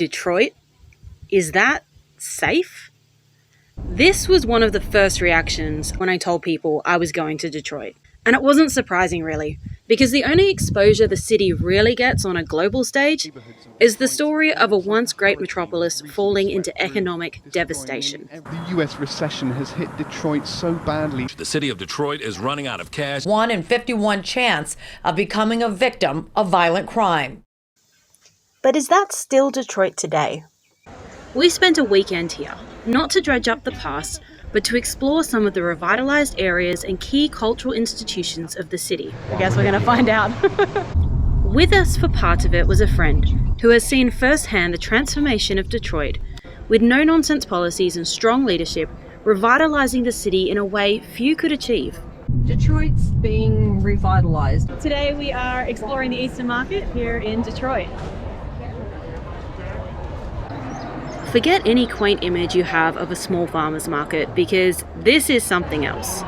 Detroit? Is that safe? This was one of the first reactions when I told people I was going to Detroit. And it wasn't surprising, really, because the only exposure the city really gets on a global stage is the story of a once great metropolis falling into economic devastation. The US recession has hit Detroit so badly. The city of Detroit is running out of cash. 1 in 51 chance of becoming a victim of violent crime. But is that still Detroit today? We spent a weekend here, not to dredge up the past, but to explore some of the revitalized areas and key cultural institutions of the city. I guess we're going to find out. With us for part of it was a friend who has seen firsthand the transformation of Detroit, with no-nonsense policies and strong leadership, revitalizing the city in a way few could achieve. Detroit's being revitalized. Today we are exploring the Eastern Market here in Detroit. Forget any quaint image you have of a small farmer's market, because this is something else.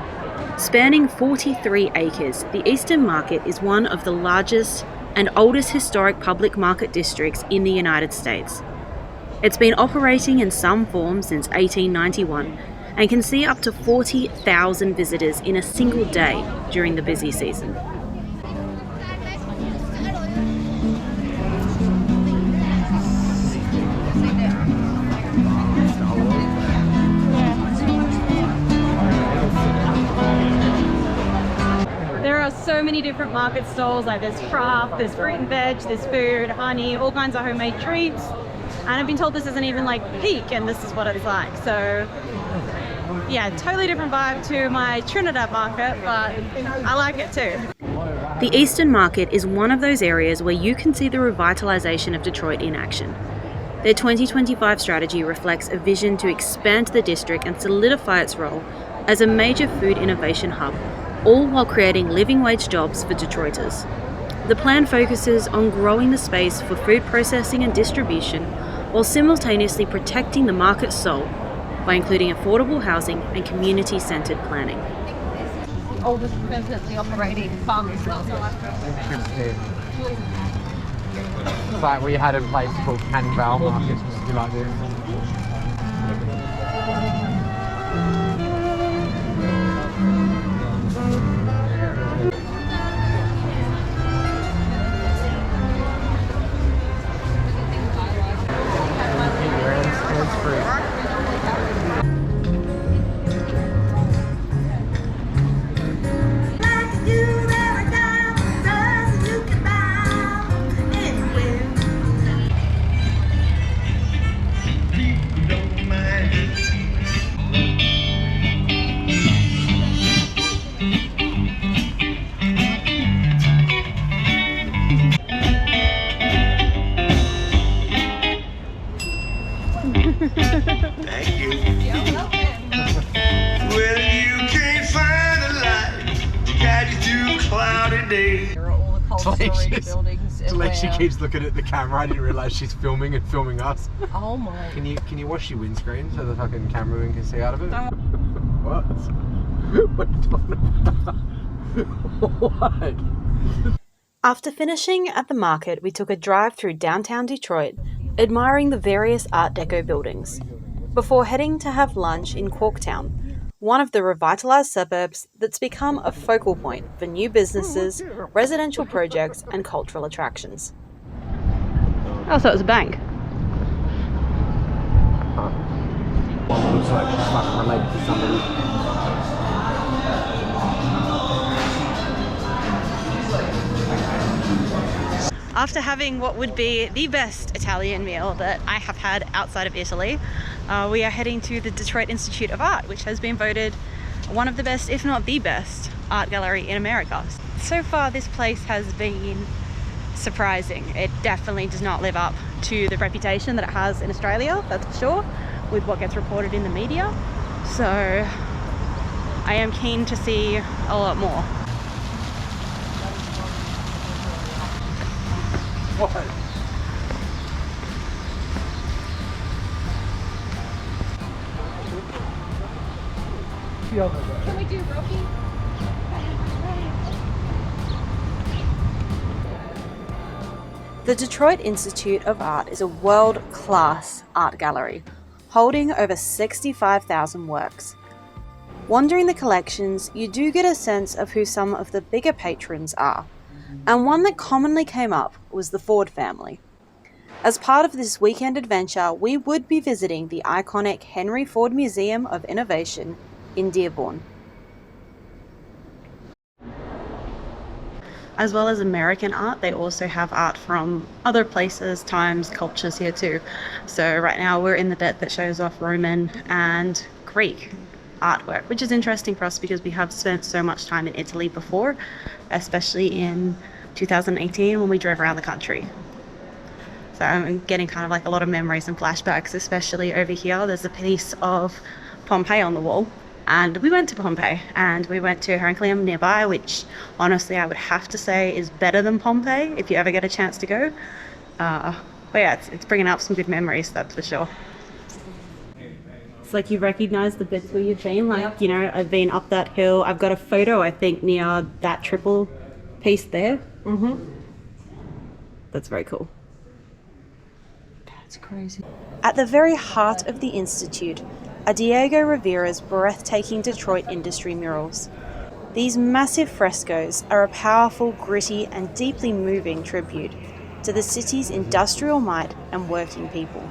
Spanning 43 acres, the Eastern Market is one of the largest and oldest historic public market districts in the United States. It's been operating in some form since 1891 and can see up to 40,000 visitors in a single day during the busy season. There are so many different market stalls, like there's craft, there's fruit and veg, there's food, honey, all kinds of homemade treats. And I've been told this isn't even like peak, and this is what it's like. So yeah, totally different vibe to my Trinidad market, but I like it too. The Eastern Market is one of those areas where you can see the revitalization of Detroit in action. Their 2025 strategy reflects a vision to expand the district and solidify its role as a major food innovation hub, all while creating living wage jobs for Detroiters. The plan focuses on growing the space for food processing and distribution, while simultaneously protecting the market's soul by including affordable housing and community-centered planning. Oldest permanently operating farmers market. It's like we had a place called Canning Vale Market, something like this. Thank you. Well, you can't find the light to guide you through cloudy days. There are all the cold storage buildings. It's like she keeps looking at the camera. I didn't realise she's filming and filming us. Oh my. Can you wash your windscreen so the fucking cameraman can see out of it? What? What are you talking about? What? After finishing at the market, we took a drive through downtown Detroit, admiring the various Art Deco buildings, before heading to have lunch in Corktown, one of the revitalized suburbs that's become a focal point for new businesses, residential projects, and cultural attractions. Oh, so it was a bank. Looks like she's fucking related to somebody. After having what would be the best Italian meal that I have had outside of Italy, we are heading to the Detroit Institute of Art, which has been voted one of the best, if not the best, art gallery in America. So far, this place has been surprising. It definitely does not live up to the reputation that it has in Australia, that's for sure, with what gets reported in the media. So I am keen to see a lot more. What? Can we do Rocky? The Detroit Institute of Art is a world-class art gallery, holding over 65,000 works. Wandering the collections, you do get a sense of who some of the bigger patrons are, and one that commonly came up was the Ford family. As part of this weekend adventure, we would be visiting the iconic Henry Ford Museum of Innovation in Dearborn. As well as American art, they also have art from other places, times, cultures here too. So right now we're in the bit that shows off Roman and Greek artwork, which is interesting for us because we have spent so much time in Italy before, especially in 2018 when we drove around the country. So I'm getting kind of like a lot of memories and flashbacks, especially over here. There's a piece of Pompeii on the wall. And we went to Pompeii and we went to Heracleum nearby, which honestly I would have to say is better than Pompeii if you ever get a chance to go. But yeah, it's bringing up some good memories, that's for sure. It's like you recognize the bits where you've been, like, you know, I've been up that hill. I've got a photo, I think, near that triple piece there. That's very cool. That's crazy. At the very heart of the Institute are Diego Rivera's breathtaking Detroit industry murals. These massive frescoes are a powerful, gritty, and deeply moving tribute to the city's industrial might and working people.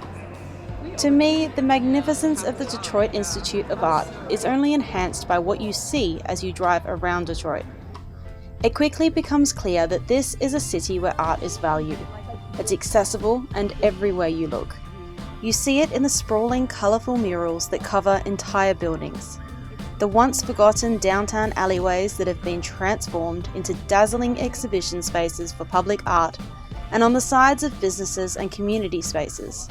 To me, the magnificence of the Detroit Institute of Art is only enhanced by what you see as you drive around Detroit. It quickly becomes clear that this is a city where art is valued. It's accessible and everywhere you look. You see it in the sprawling, colourful murals that cover entire buildings, the once forgotten downtown alleyways that have been transformed into dazzling exhibition spaces for public art, and on the sides of businesses and community spaces.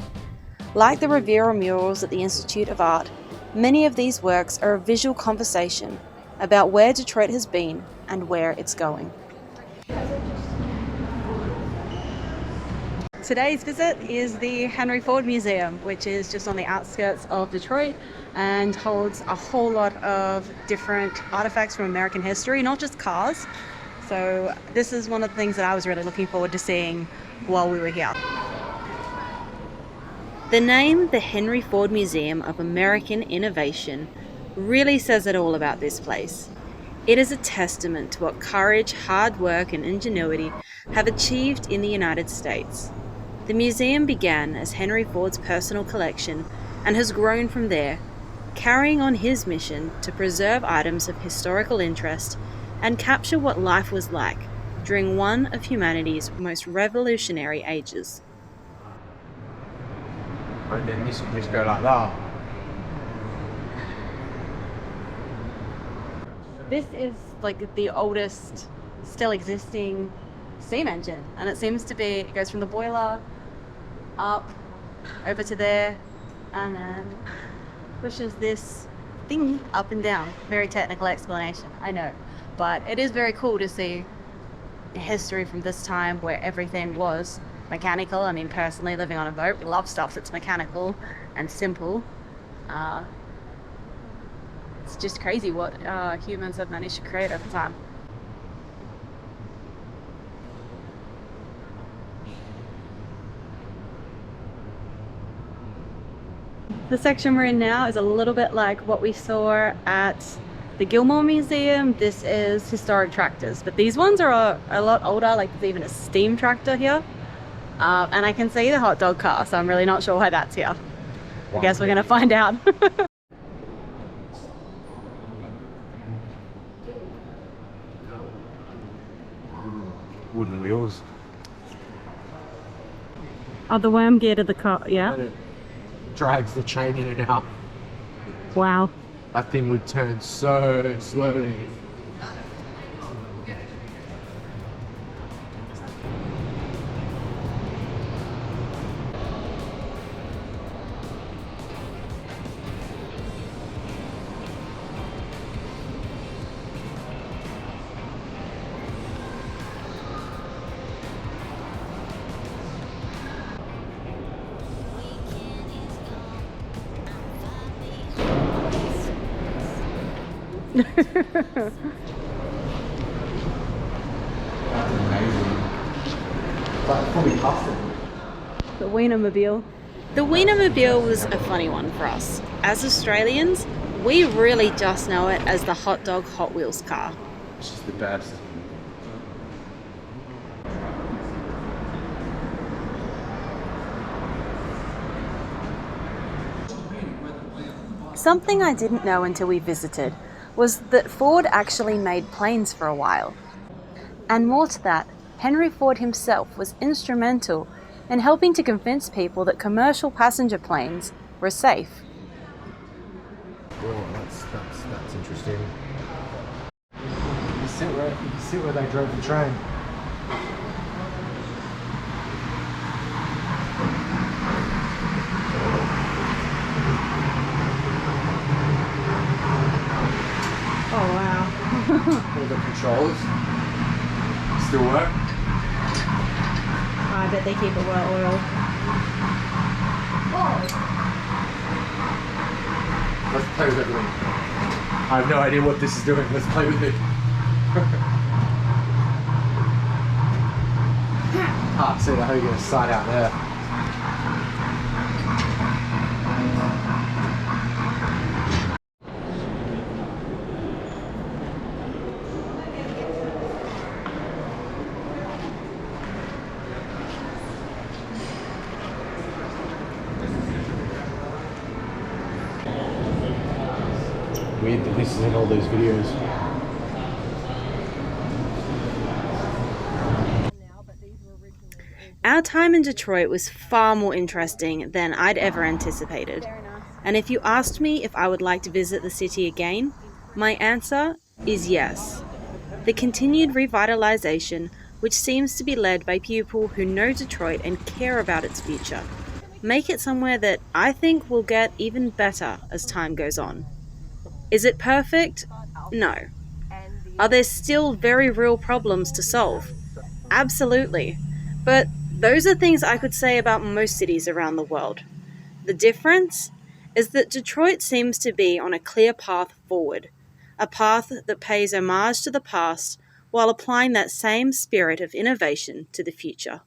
Like the Rivera murals at the Institute of Art, many of these works are a visual conversation about where Detroit has been and where it's going. Today's visit is the Henry Ford Museum, which is just on the outskirts of Detroit and holds a whole lot of different artifacts from American history, not just cars. So this is one of the things that I was really looking forward to seeing while we were here. The name, the Henry Ford Museum of American Innovation, really says it all about this place. It is a testament to what courage, hard work, and ingenuity have achieved in the United States. The museum began as Henry Ford's personal collection and has grown from there, carrying on his mission to preserve items of historical interest and capture what life was like during one of humanity's most revolutionary ages. And then this will just go like that. This is like the oldest still existing steam engine, and it seems to be, it goes from the boiler up over to there and then pushes this thing up and down. Very technical explanation, I know, but it is very cool to see history from this time where everything was mechanical. I mean, personally, living on a boat, we love stuff that's mechanical and simple. It's just crazy what humans have managed to create over time. The section we're in now is a little bit like what we saw at the Gilmore Museum. This is historic tractors, but these ones are a lot older, like there's even a steam tractor here. And I can see the hot dog car, so I'm really not sure why that's here. I guess we're gonna find out. Wooden wheels. Oh, the worm gear to the car, yeah? And it drags the chain in and out. Wow. That thing would turn so slowly. Amazing. like fully custom. The Wienermobile. The Wienermobile was a funny one for us. As Australians, we really just know it as the hot dog Hot Wheels car. It's just the best. Something I didn't know until we visited was that Ford actually made planes for a while. And more to that, Henry Ford himself was instrumental in helping to convince people that commercial passenger planes were safe. Oh, that's interesting. You sit where they drove the train. Oh wow. All the controls still work. I bet they keep it well oiled. Let's play with everything. I have no idea what this is doing. Let's play with it. See how you're going to side out there. Weird that this is in all those videos. Our time in Detroit was far more interesting than I'd ever anticipated. And if you asked me if I would like to visit the city again, my answer is yes. The continued revitalization, which seems to be led by people who know Detroit and care about its future, make it somewhere that I think will get even better as time goes on. Is it perfect? No. Are there still very real problems to solve? Absolutely. But those are things I could say about most cities around the world. The difference is that Detroit seems to be on a clear path forward, a path that pays homage to the past while applying that same spirit of innovation to the future.